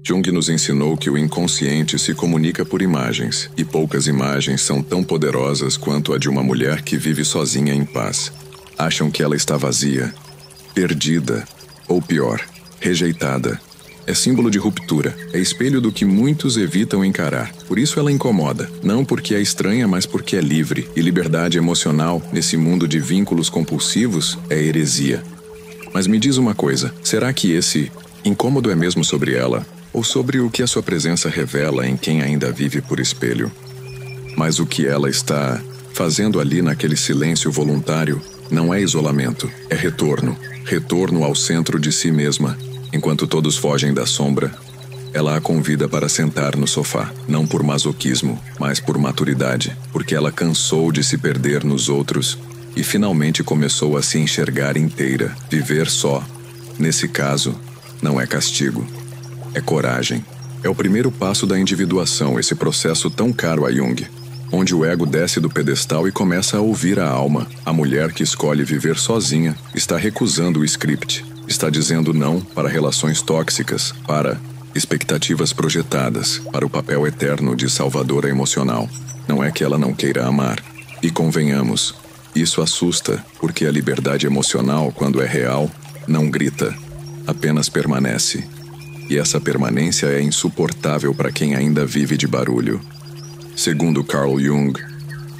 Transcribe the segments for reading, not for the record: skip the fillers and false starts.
Jung nos ensinou que o inconsciente se comunica por imagens, e poucas imagens são tão poderosas quanto a de uma mulher que vive sozinha em paz. Acham que ela está vazia, perdida, ou pior, rejeitada. É símbolo de ruptura, é espelho do que muitos evitam encarar. Por isso ela incomoda, não porque é estranha, mas porque é livre. E liberdade emocional, nesse mundo de vínculos compulsivos, é heresia. Mas me diz uma coisa, será que esse incômodo é mesmo sobre ela? Ou sobre o que a sua presença revela em quem ainda vive por espelho? Mas o que ela está fazendo ali naquele silêncio voluntário não é isolamento, é retorno. Retorno ao centro de si mesma. Enquanto todos fogem da sombra, ela a convida para sentar no sofá, não por masoquismo, mas por maturidade, porque ela cansou de se perder nos outros e finalmente começou a se enxergar inteira, viver só. Nesse caso, não é castigo, é coragem. É o primeiro passo da individuação, esse processo tão caro a Jung, onde o ego desce do pedestal e começa a ouvir a alma. A mulher que escolhe viver sozinha está recusando o script, está dizendo não para relações tóxicas, para expectativas projetadas, para o papel eterno de salvadora emocional. Não é que ela não queira amar. E convenhamos, isso assusta, porque a liberdade emocional, quando é real, não grita, apenas permanece. E essa permanência é insuportável para quem ainda vive de barulho. Segundo Carl Jung,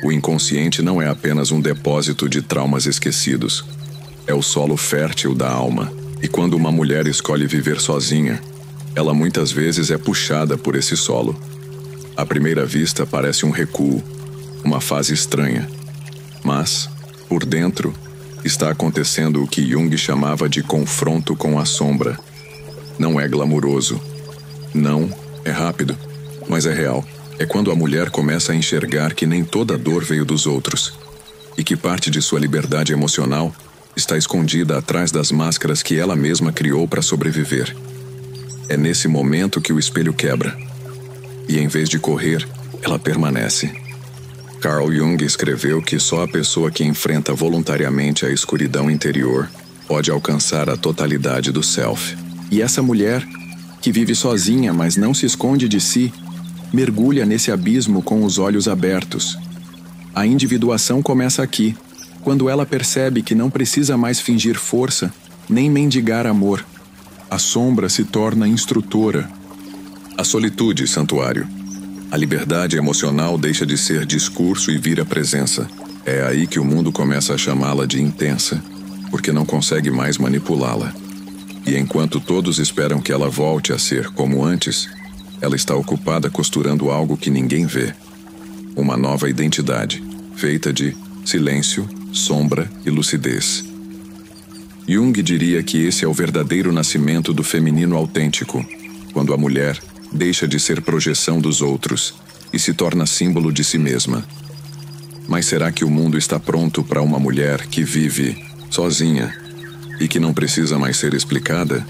o inconsciente não é apenas um depósito de traumas esquecidos. É o solo fértil da alma. E quando uma mulher escolhe viver sozinha, ela muitas vezes é puxada por esse solo. À primeira vista parece um recuo, uma fase estranha. Mas, por dentro, está acontecendo o que Jung chamava de confronto com a sombra. Não é glamuroso. Não é rápido, mas é real. É quando a mulher começa a enxergar que nem toda dor veio dos outros, e que parte de sua liberdade emocional está escondida atrás das máscaras que ela mesma criou para sobreviver. É nesse momento que o espelho quebra. E em vez de correr, ela permanece. Carl Jung escreveu que só a pessoa que enfrenta voluntariamente a escuridão interior pode alcançar a totalidade do self. E essa mulher, que vive sozinha, mas não se esconde de si, mergulha nesse abismo com os olhos abertos. A individuação começa aqui, quando ela percebe que não precisa mais fingir força, nem mendigar amor. A sombra se torna instrutora. A solitude, santuário. A liberdade emocional deixa de ser discurso e vira presença. É aí que o mundo começa a chamá-la de intensa, porque não consegue mais manipulá-la. E enquanto todos esperam que ela volte a ser como antes, ela está ocupada costurando algo que ninguém vê. Uma nova identidade, feita de silêncio, sombra e lucidez. Jung diria que esse é o verdadeiro nascimento do feminino autêntico, quando a mulher deixa de ser projeção dos outros e se torna símbolo de si mesma. Mas será que o mundo está pronto para uma mulher que vive sozinha e que não precisa mais ser explicada?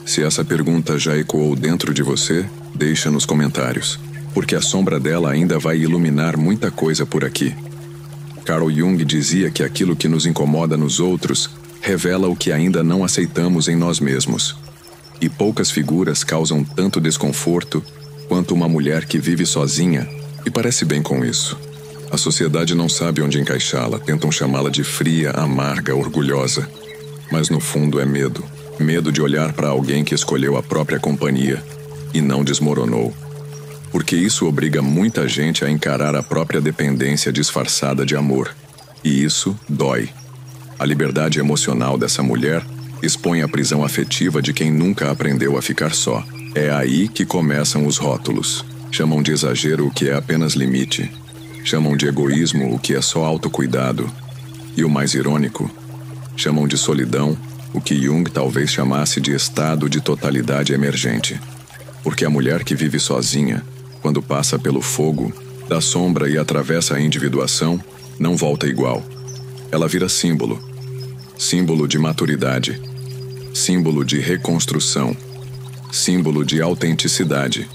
Se essa pergunta já ecoou dentro de você, deixa nos comentários, porque a sombra dela ainda vai iluminar muita coisa por aqui. Carl Jung dizia que aquilo que nos incomoda nos outros revela o que ainda não aceitamos em nós mesmos. E poucas figuras causam tanto desconforto quanto uma mulher que vive sozinha e parece bem com isso. A sociedade não sabe onde encaixá-la, tentam chamá-la de fria, amarga, orgulhosa. Mas no fundo é medo. Medo de olhar para alguém que escolheu a própria companhia e não desmoronou. Porque isso obriga muita gente a encarar a própria dependência disfarçada de amor. E isso dói. A liberdade emocional dessa mulher expõe a prisão afetiva de quem nunca aprendeu a ficar só. É aí que começam os rótulos. Chamam de exagero o que é apenas limite. Chamam de egoísmo o que é só autocuidado. E o mais irônico, chamam de solidão o que Jung talvez chamasse de estado de totalidade emergente. Porque a mulher que vive sozinha, quando passa pelo fogo, da sombra e atravessa a individuação, não volta igual. Ela vira símbolo. Símbolo de maturidade. Símbolo de reconstrução. Símbolo de autenticidade.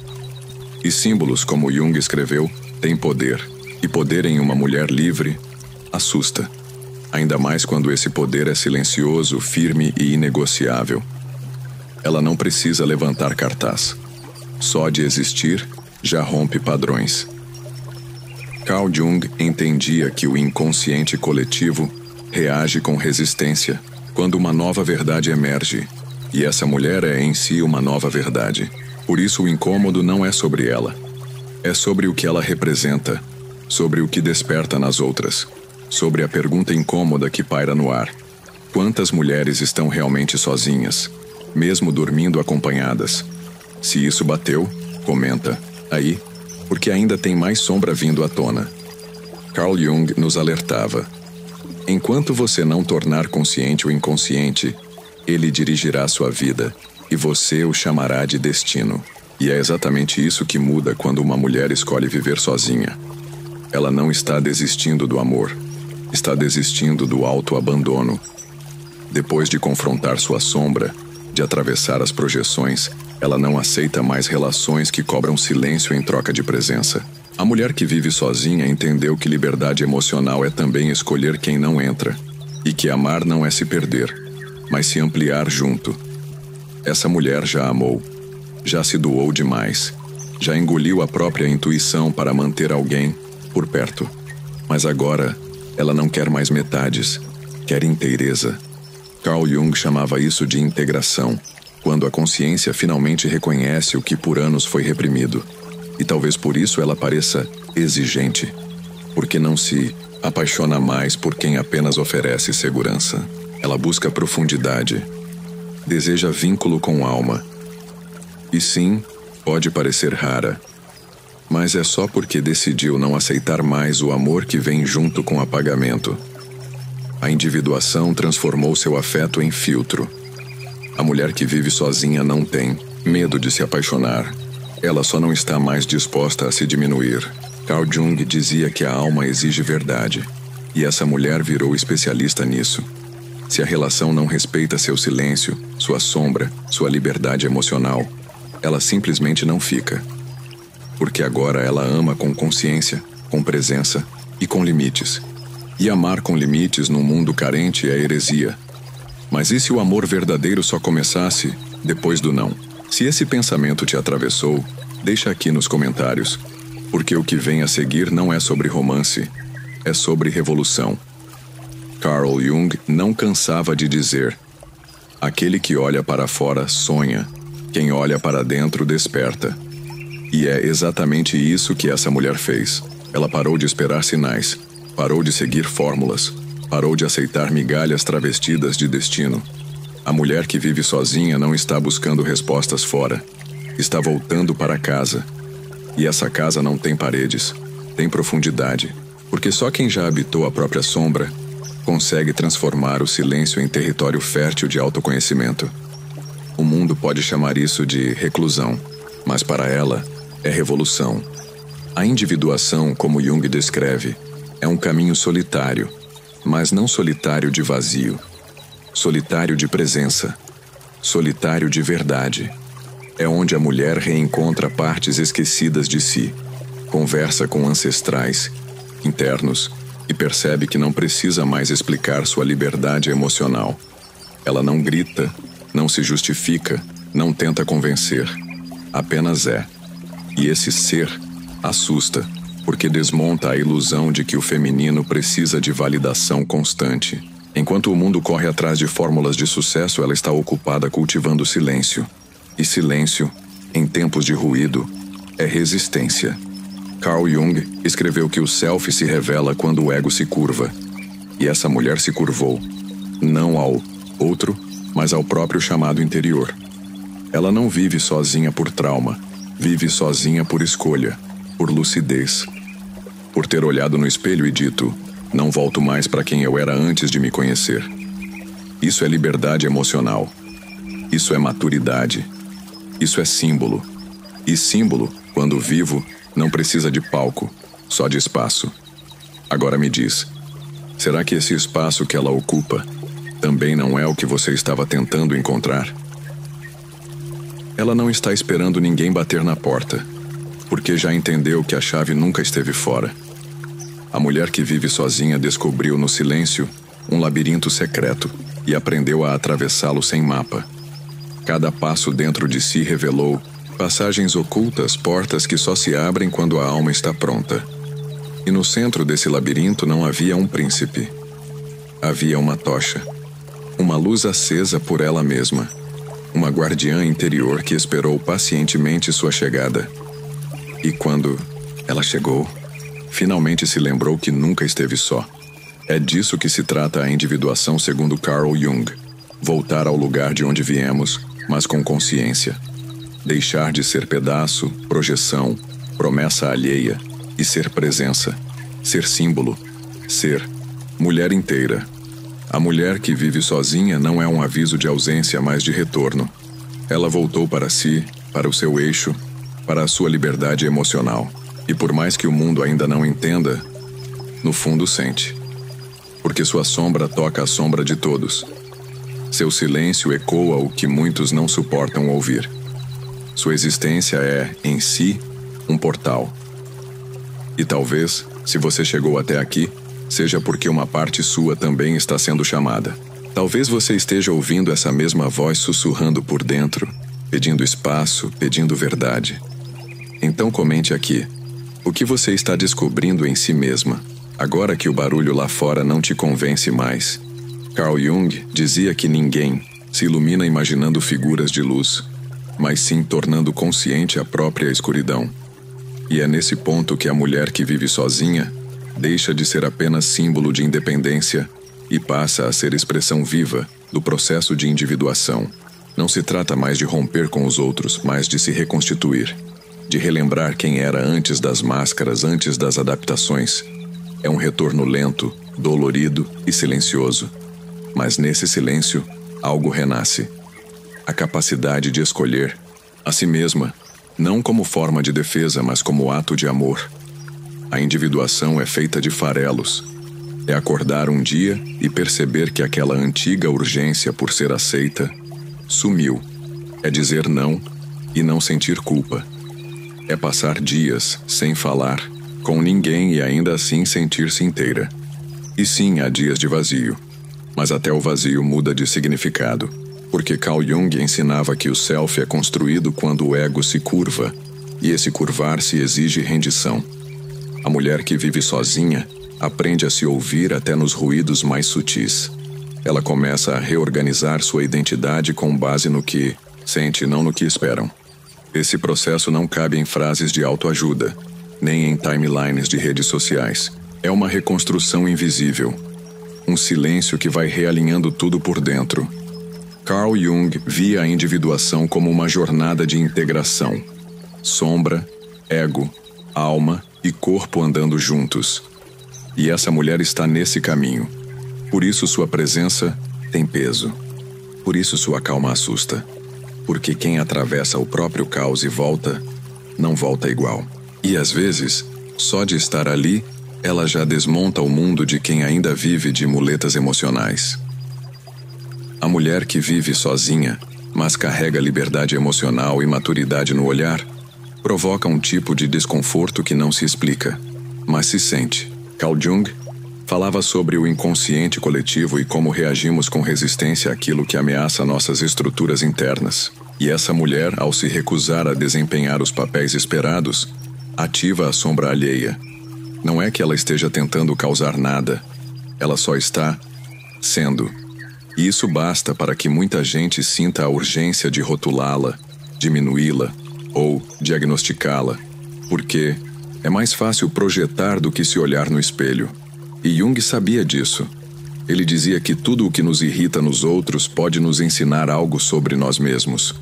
E símbolos, como Jung escreveu, têm poder. E poder em uma mulher livre assusta. Ainda mais quando esse poder é silencioso, firme e inegociável. Ela não precisa levantar cartaz. Só de existir, já rompe padrões. Carl Jung entendia que o inconsciente coletivo reage com resistência quando uma nova verdade emerge, e essa mulher é em si uma nova verdade. Por isso o incômodo não é sobre ela. É sobre o que ela representa, sobre o que desperta nas outras, sobre a pergunta incômoda que paira no ar. Quantas mulheres estão realmente sozinhas, mesmo dormindo acompanhadas? Se isso bateu, comenta, aí, porque ainda tem mais sombra vindo à tona. Carl Jung nos alertava. Enquanto você não tornar consciente o inconsciente, ele dirigirá sua vida, e você o chamará de destino. E é exatamente isso que muda quando uma mulher escolhe viver sozinha. Ela não está desistindo do amor, está desistindo do autoabandono. Depois de confrontar sua sombra, de atravessar as projeções, ela não aceita mais relações que cobram silêncio em troca de presença. A mulher que vive sozinha entendeu que liberdade emocional é também escolher quem não entra, e que amar não é se perder, mas se ampliar junto. Essa mulher já amou, já se doou demais, já engoliu a própria intuição para manter alguém por perto. Mas agora, ela não quer mais metades, quer inteireza. Carl Jung chamava isso de integração, quando a consciência finalmente reconhece o que por anos foi reprimido. E talvez por isso ela pareça exigente, porque não se apaixona mais por quem apenas oferece segurança. Ela busca profundidade, deseja vínculo com alma. E sim, pode parecer rara, mas é só porque decidiu não aceitar mais o amor que vem junto com o apagamento. A individuação transformou seu afeto em filtro. A mulher que vive sozinha não tem medo de se apaixonar. Ela só não está mais disposta a se diminuir. Carl Jung dizia que a alma exige verdade, e essa mulher virou especialista nisso. Se a relação não respeita seu silêncio, sua sombra, sua liberdade emocional, ela simplesmente não fica. Porque agora ela ama com consciência, com presença e com limites. E amar com limites num mundo carente é heresia. Mas e se o amor verdadeiro só começasse depois do não? Se esse pensamento te atravessou, deixa aqui nos comentários, porque o que vem a seguir não é sobre romance, é sobre revolução. Carl Jung não cansava de dizer: aquele que olha para fora sonha, quem olha para dentro desperta. E é exatamente isso que essa mulher fez. Ela parou de esperar sinais, parou de seguir fórmulas, parou de aceitar migalhas travestidas de destino. A mulher que vive sozinha não está buscando respostas fora, está voltando para casa. E essa casa não tem paredes, tem profundidade, porque só quem já habitou a própria sombra consegue transformar o silêncio em território fértil de autoconhecimento. O mundo pode chamar isso de reclusão, mas para ela é revolução. A individuação, como Jung descreve, é um caminho solitário, mas não solitário de vazio. Solitário de presença, solitário de verdade. É onde a mulher reencontra partes esquecidas de si, conversa com ancestrais, internos, e percebe que não precisa mais explicar sua liberdade emocional. Ela não grita, não se justifica, não tenta convencer, apenas é. E esse ser assusta, porque desmonta a ilusão de que o feminino precisa de validação constante. Enquanto o mundo corre atrás de fórmulas de sucesso, ela está ocupada cultivando silêncio. E silêncio, em tempos de ruído, é resistência. Carl Jung escreveu que o self se revela quando o ego se curva. E essa mulher se curvou, não ao outro, mas ao próprio chamado interior. Ela não vive sozinha por trauma, vive sozinha por escolha, por lucidez. Por ter olhado no espelho e dito: não volto mais para quem eu era antes de me conhecer. Isso é liberdade emocional. Isso é maturidade. Isso é símbolo. E símbolo, quando vivo, não precisa de palco, só de espaço. Agora me diz, será que esse espaço que ela ocupa também não é o que você estava tentando encontrar? Ela não está esperando ninguém bater na porta, porque já entendeu que a chave nunca esteve fora. A mulher que vive sozinha descobriu no silêncio um labirinto secreto e aprendeu a atravessá-lo sem mapa. Cada passo dentro de si revelou Passagens ocultas, portas que só se abrem quando a alma está pronta. E no centro desse labirinto não havia um príncipe. Havia uma tocha. Uma luz acesa por ela mesma. Uma guardiã interior que esperou pacientemente sua chegada. E quando ela chegou, finalmente se lembrou que nunca esteve só. É disso que se trata a individuação segundo Carl Jung. Voltar ao lugar de onde viemos, mas com consciência. Deixar de ser pedaço, projeção, promessa alheia e ser presença. Ser símbolo. Ser mulher inteira. A mulher que vive sozinha não é um aviso de ausência, mas de retorno. Ela voltou para si, para o seu eixo, para a sua liberdade emocional. E por mais que o mundo ainda não entenda, no fundo sente. Porque sua sombra toca a sombra de todos. Seu silêncio ecoa o que muitos não suportam ouvir. Sua existência é, em si, um portal. E talvez, se você chegou até aqui, seja porque uma parte sua também está sendo chamada. Talvez você esteja ouvindo essa mesma voz sussurrando por dentro, pedindo espaço, pedindo verdade. Então comente aqui. O que você está descobrindo em si mesma, agora que o barulho lá fora não te convence mais? Carl Jung dizia que ninguém se ilumina imaginando figuras de luz, mas sim tornando consciente a própria escuridão. E é nesse ponto que a mulher que vive sozinha deixa de ser apenas símbolo de independência e passa a ser expressão viva do processo de individuação. Não se trata mais de romper com os outros, mas de se reconstituir, de relembrar quem era antes das máscaras, antes das adaptações. É um retorno lento, dolorido e silencioso. Mas nesse silêncio, algo renasce. A capacidade de escolher a si mesma, não como forma de defesa, mas como ato de amor. A individuação é feita de farelos. É acordar um dia e perceber que aquela antiga urgência por ser aceita sumiu. É dizer não e não sentir culpa. É passar dias sem falar com ninguém e ainda assim sentir-se inteira. E sim, há dias de vazio. Mas até o vazio muda de significado. Porque Carl Jung ensinava que o self é construído quando o ego se curva. E esse curvar-se exige rendição. A mulher que vive sozinha aprende a se ouvir até nos ruídos mais sutis. Ela começa a reorganizar sua identidade com base no que sente, não no que esperam. Esse processo não cabe em frases de autoajuda, nem em timelines de redes sociais. É uma reconstrução invisível. Um silêncio que vai realinhando tudo por dentro. Carl Jung via a individuação como uma jornada de integração. Sombra, ego, alma e corpo andando juntos. E essa mulher está nesse caminho. Por isso sua presença tem peso. Por isso sua calma assusta. Porque quem atravessa o próprio caos e volta, não volta igual. E às vezes, só de estar ali, ela já desmonta o mundo de quem ainda vive de muletas emocionais. A mulher que vive sozinha, mas carrega liberdade emocional e maturidade no olhar, provoca um tipo de desconforto que não se explica, mas se sente. Carl Jung falava sobre o inconsciente coletivo e como reagimos com resistência àquilo que ameaça nossas estruturas internas. E essa mulher, ao se recusar a desempenhar os papéis esperados, ativa a sombra alheia. Não é que ela esteja tentando causar nada, ela só está sendo. E isso basta para que muita gente sinta a urgência de rotulá-la, diminuí-la ou diagnosticá-la, porque é mais fácil projetar do que se olhar no espelho. E Jung sabia disso. Ele dizia que tudo o que nos irrita nos outros pode nos ensinar algo sobre nós mesmos.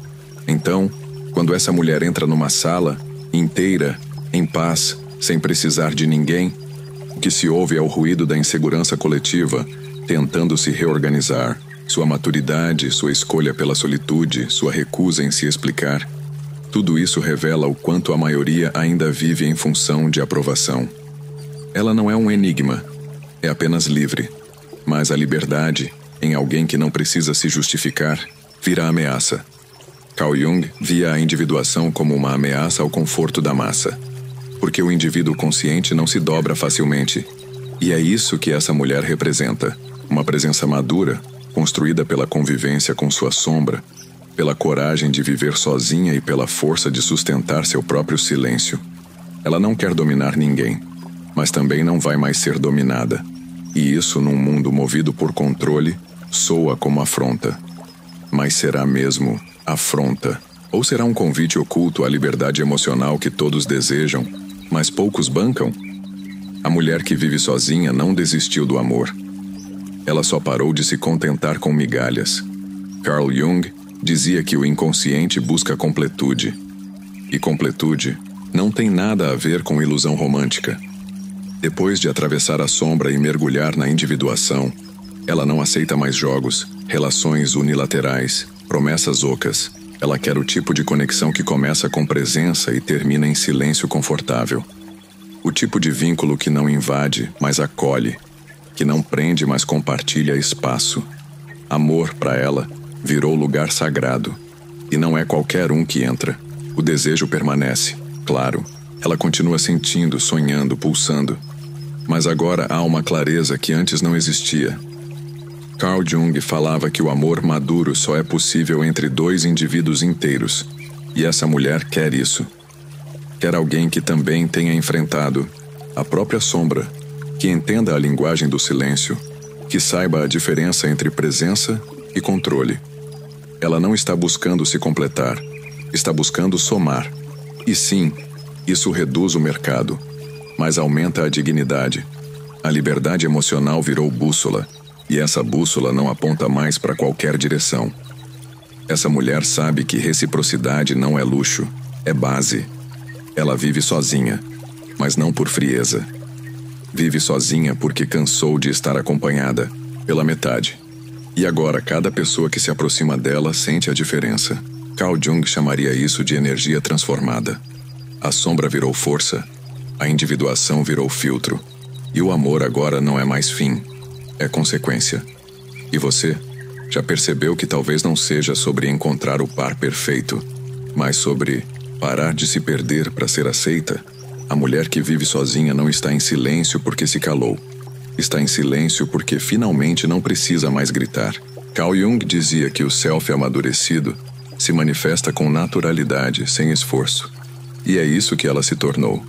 Então, quando essa mulher entra numa sala, inteira, em paz, sem precisar de ninguém, o que se ouve é o ruído da insegurança coletiva, tentando se reorganizar, sua maturidade, sua escolha pela solitude, sua recusa em se explicar. Tudo isso revela o quanto a maioria ainda vive em função de aprovação. Ela não é um enigma, é apenas livre. Mas a liberdade, em alguém que não precisa se justificar, vira ameaça. Carl Jung via a individuação como uma ameaça ao conforto da massa. Porque o indivíduo consciente não se dobra facilmente. E é isso que essa mulher representa. Uma presença madura, construída pela convivência com sua sombra, pela coragem de viver sozinha e pela força de sustentar seu próprio silêncio. Ela não quer dominar ninguém, mas também não vai mais ser dominada. E isso, num mundo movido por controle, soa como afronta. Mas será mesmo afronta? Ou será um convite oculto à liberdade emocional que todos desejam, mas poucos bancam? A mulher que vive sozinha não desistiu do amor. Ela só parou de se contentar com migalhas. Carl Jung dizia que o inconsciente busca completude. E completude não tem nada a ver com ilusão romântica. Depois de atravessar a sombra e mergulhar na individuação, ela não aceita mais jogos, relações unilaterais, promessas ocas. Ela quer o tipo de conexão que começa com presença e termina em silêncio confortável. O tipo de vínculo que não invade, mas acolhe, que não prende, mas compartilha espaço. Amor, para ela, virou lugar sagrado. E não é qualquer um que entra. O desejo permanece, claro. Ela continua sentindo, sonhando, pulsando. Mas agora há uma clareza que antes não existia. Carl Jung falava que o amor maduro só é possível entre dois indivíduos inteiros. E essa mulher quer isso. Quer alguém que também tenha enfrentado a própria sombra, que entenda a linguagem do silêncio, que saiba a diferença entre presença e controle. Ela não está buscando se completar, está buscando somar. E sim, isso reduz o mercado, mas aumenta a dignidade. A liberdade emocional virou bússola, e essa bússola não aponta mais para qualquer direção. Essa mulher sabe que reciprocidade não é luxo, é base. Ela vive sozinha, mas não por frieza. Vive sozinha porque cansou de estar acompanhada, pela metade. E agora cada pessoa que se aproxima dela sente a diferença. Carl Jung chamaria isso de energia transformada. A sombra virou força, a individuação virou filtro, e o amor agora não é mais fim, é consequência. E você já percebeu que talvez não seja sobre encontrar o par perfeito, mas sobre parar de se perder para ser aceita? A mulher que vive sozinha não está em silêncio porque se calou. Está em silêncio porque finalmente não precisa mais gritar. Carl Jung dizia que o self amadurecido se manifesta com naturalidade, sem esforço. E é isso que ela se tornou.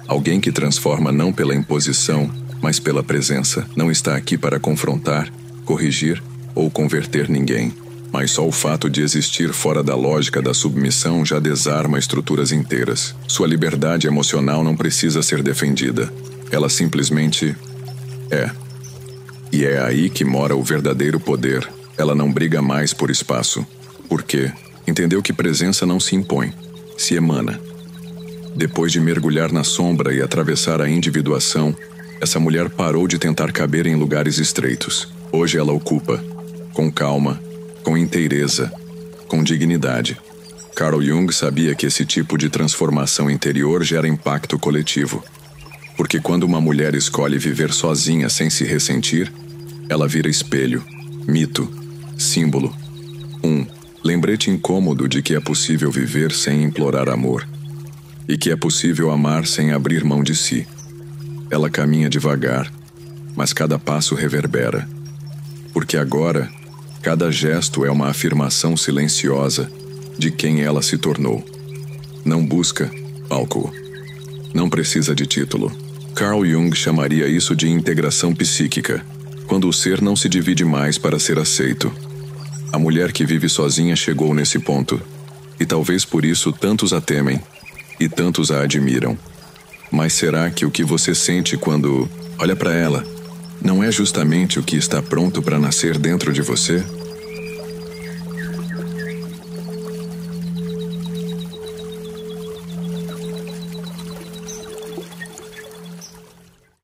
Alguém que transforma não pela imposição, mas pela presença. Não está aqui para confrontar, corrigir ou converter ninguém. Mas só o fato de existir fora da lógica da submissão já desarma estruturas inteiras. Sua liberdade emocional não precisa ser defendida. Ela simplesmente é. E é aí que mora o verdadeiro poder. Ela não briga mais por espaço. Por quê? Entendeu que presença não se impõe, se emana. Depois de mergulhar na sombra e atravessar a individuação, essa mulher parou de tentar caber em lugares estreitos. Hoje ela ocupa, com calma, com inteireza, com dignidade. Carl Jung sabia que esse tipo de transformação interior gera impacto coletivo. Porque quando uma mulher escolhe viver sozinha sem se ressentir, ela vira espelho, mito, símbolo. Lembrete incômodo de que é possível viver sem implorar amor. E que é possível amar sem abrir mão de si. Ela caminha devagar, mas cada passo reverbera. Porque agora, cada gesto é uma afirmação silenciosa de quem ela se tornou. Não busca palco. Não precisa de título. Carl Jung chamaria isso de integração psíquica, quando o ser não se divide mais para ser aceito. A mulher que vive sozinha chegou nesse ponto, e talvez por isso tantos a temem, e tantos a admiram. Mas será que o que você sente quando olha para ela não é justamente o que está pronto para nascer dentro de você?